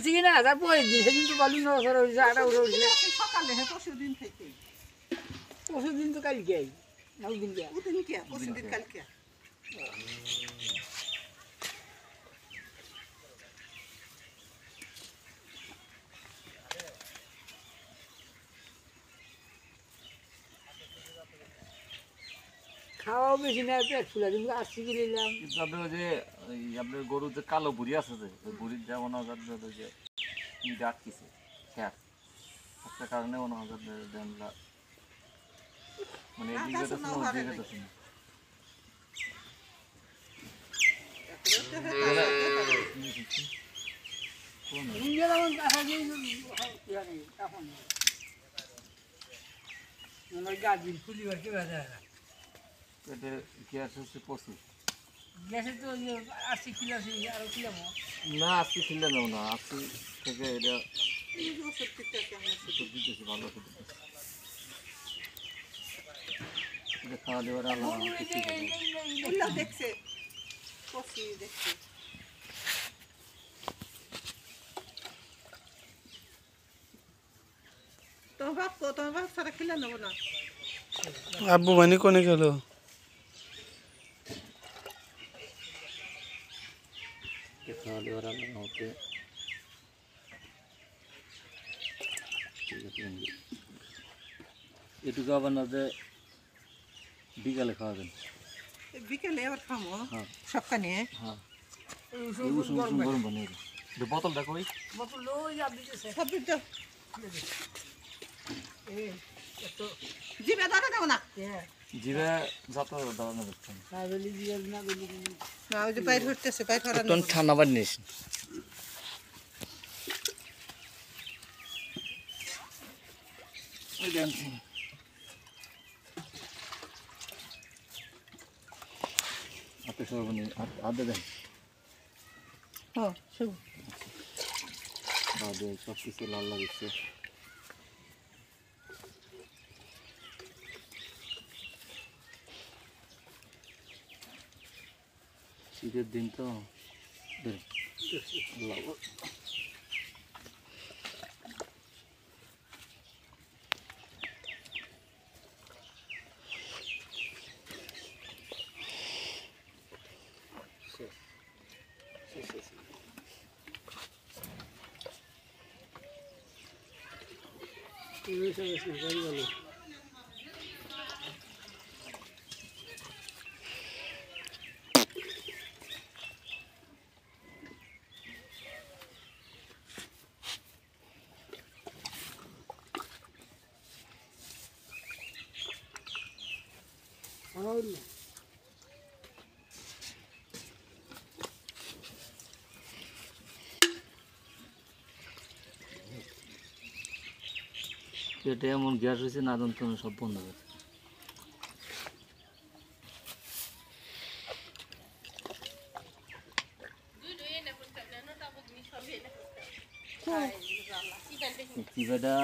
চিনি না তারপরে সেদিন তো বালু নড়াচড়া হয়েছে আটা উঠে উঠছে সকালে হ্যাঁ পরশুদিন থেকে পরশুদিন তো কালকে না ওই দিন ওদিন কে পরশুদিন কালকে খাওয়াও বেশি না পেট ফুলা কিন্তু আসছি কি নিলাম কিন্তু আপনার ওই যে আপনার গরুর যে কালো বুড়ি আছে যে ওই বুড়ির যেমন ওই যে ইট আটকিছে খ্যাট একটা কারণে মনে হয় মানে এদিকে তো ওদিকে তো শুনি গাছ ফুলিবার কি বাজা পেটে গ্যাস হচ্ছে প্রচুর গ্যাসে তো 80 কিলো আছে আরো কিলো না আজকে ছিল না আজকে থেকে এটা ওষুধ দিতেছি ভালো ওষুধ দিতেছি এটা খাওয়া দেওয়ার আলাদা দেখছে কষি দেখছে তোমার বাপ সারা খেলে নেবো না আব্বু মানে কোনে গেল খাওয়া দেওয়ার আলাদা হতে এটুকু আবার না যে বিকালে খাওয়াবেন বিকেলে আবার খামো হ্যাঁ সকালে হ্যাঁ গরম বানিয়ে বোতল দেখো ওই বোতল লই যা দিতেছে সব দিতে জিবে দাঁড়া দেবো না জিরা যত দাঁড়ানো যাচ্ছে না বলি দিয়ে না বলি না ওই যে বাইর হইতেছে বাইর হওয়ার একটু ঠান্ডা বানিয়ে নিস ওই জানছি আপনি সব আদে দেন হ্যাঁ শুভ আদে সব কিছু লাল লাগছে শীতের দিন তো পেটে এমন গ্যাস হয়েছে না যন্ত্রণা সব বন্ধ হয়েছে কি বেটা